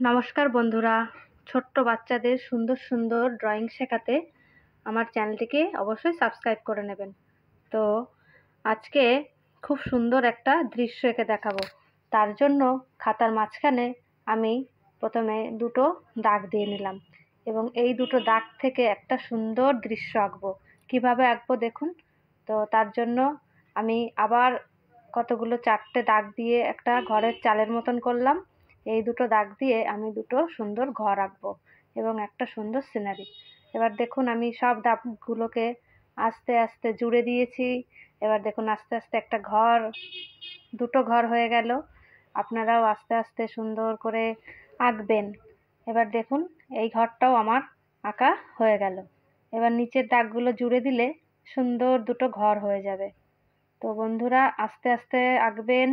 নমস্কার বন্ধুরা, ছোট্ট বাচ্চাদের সুন্দর সুন্দর ড্রয়িং শেখাতে আমার চ্যানেলটিকে অবশ্যই সাবস্ক্রাইব করে নেবেন। তো আজকে খুব সুন্দর একটা দৃশ্য এঁকে দেখাবো। তার জন্য খাতার মাঝখানে আমি প্রথমে দুটো দাগ দিয়ে নিলাম এবং এই দুটো দাগ থেকে একটা সুন্দর দৃশ্য আঁকবো। কিভাবে আঁকবো দেখুন। তো তার জন্য আমি আবার কতগুলো চারটে দাগ দিয়ে একটা ঘরের চালের মতন করলাম। এই দুটো দাগ দিয়ে আমি দুটো সুন্দর ঘর আঁকবো এবং একটা সুন্দর সিনারি। এবার দেখুন আমি সব দাগগুলোকে আস্তে আস্তে জুড়ে দিয়েছি। এবার দেখুন আস্তে আস্তে একটা ঘর, দুটো ঘর হয়ে গেল। আপনারাও আস্তে আস্তে সুন্দর করে আঁকবেন। এবার দেখুন এই ঘরটাও আমার আঁকা হয়ে গেল। এবার নিচের দাগগুলো জুড়ে দিলে সুন্দর দুটো ঘর হয়ে যাবে। তো বন্ধুরা আস্তে আস্তে আঁকবেন,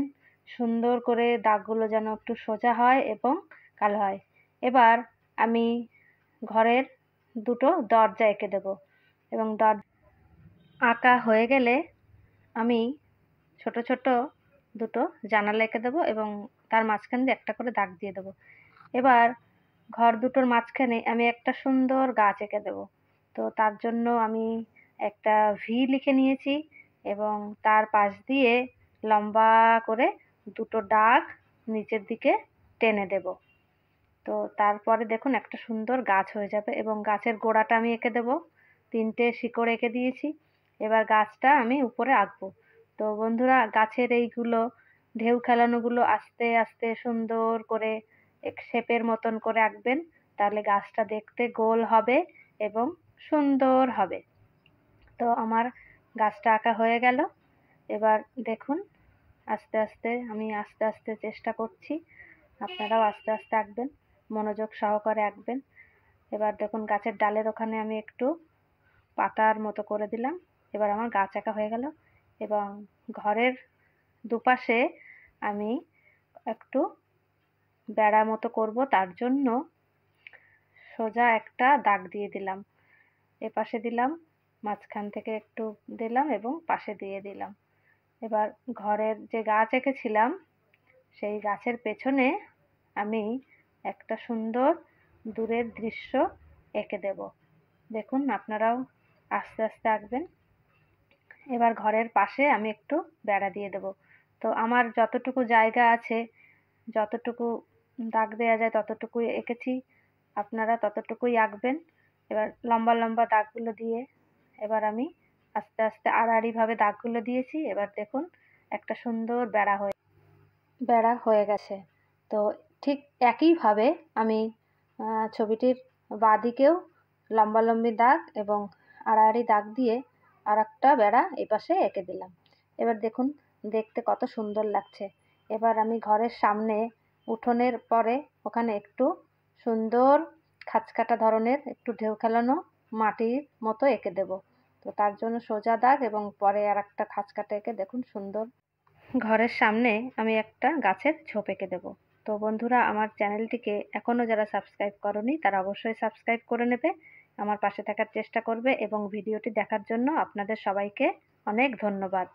সুন্দর করে দাগগুলো যেন একটু সোজা হয় এবং কালো হয়। এবার আমি ঘরের দুটো দরজা এঁকে দেব এবং আঁকা হয়ে গেলে আমি ছোট ছোট দুটো জানালা এঁকে দেবো এবং তার মাঝখান দিয়ে একটা করে দাগ দিয়ে দেবো। এবার ঘর দুটোর মাঝখানে আমি একটা সুন্দর গাছ এঁকে দেবো। তো তার জন্য আমি একটা ভি লিখে নিয়েছি এবং তার পাশ দিয়ে লম্বা করে দুটো দাগ নিচের দিকে টেনে দেব। তো তারপরে দেখুন একটা সুন্দর গাছ হয়ে যাবে এবং গাছের গোড়াটা আমি এঁকে দেবো। তিনটে শিকড় এঁকে দিয়েছি। এবার গাছটা আমি উপরে আঁকবো। তো বন্ধুরা গাছের এইগুলো ঢেউ খেলানোগুলো আস্তে আস্তে সুন্দর করে শেপের মতন করে আঁকবেন। তাহলে গাছটা দেখতে গোল হবে এবং সুন্দর হবে। তো আমার গাছটা আঁকা হয়ে গেল। এবার দেখুন আমি আস্তে আস্তে চেষ্টা করছি। আপনারাও আস্তে আস্তে আঁকবেন, মনোযোগ সহকারে আঁকবেন। এবার দেখুন গাছের ডালের ওখানে আমি একটু পাতার মতো করে দিলাম। এবার আমার গাছ আঁকা হয়ে গেল এবং ঘরের দুপাশে আমি একটু বেড়া মতো করব। তার জন্য সোজা একটা দাগ দিয়ে দিলাম, এপাশে দিলাম, মাঝখান থেকে একটু দিলাম এবং পাশে দিয়ে দিলাম। এবার ঘরের যে গাছ এঁকেছিলাম সেই গাছের পেছনে আমি একটা সুন্দর দূরের দৃশ্য এঁকে দেব। দেখুন আপনারাও আস্তে আস্তে আঁকবেন। এবার ঘরের পাশে আমি একটু বেড়া দিয়ে দেব। তো আমার যতটুকু জায়গা আছে, যতটুকু দাগ দেওয়া যায় ততটুকুই এঁকেছি। আপনারা ততটুকুই আঁকবেন। এবার লম্বা লম্বা দাগগুলো দিয়ে এবার আমি আস্তে আস্তে আড়াআড়িভাবে দাগগুলো দিয়েছি। এবার দেখুন একটা সুন্দর বেড়া হয়ে গেছে। তো ঠিক একইভাবে আমি ছবিটির বাঁদিকেও লম্বালম্বি দাগ এবং আড়াআড়ি দাগ দিয়ে আরেকটা বেড়া এপাশে এঁকে দিলাম। এবার দেখুন দেখতে কত সুন্দর লাগছে। এবার আমি ঘরের সামনে উঠোনের পরে ওখানে একটু সুন্দর খাঁজকাটা ধরনের একটু ঢেউ খেলানো মাটির মতো এঁকে দেব। তো তার জন্য সোজা দাগ এবং পরে আরেকটা খাঁজকাটা এঁকে দেখুন সুন্দর ঘরের সামনে আমি একটা গাছের ঝোপ এঁকে দেবো। তো বন্ধুরা আমার চ্যানেলটিকে এখনও যারা সাবস্ক্রাইব করোনি তারা অবশ্যই সাবস্ক্রাইব করে নেবে, আমার পাশে থাকার চেষ্টা করবে এবং ভিডিওটি দেখার জন্য আপনাদের সবাইকে অনেক ধন্যবাদ।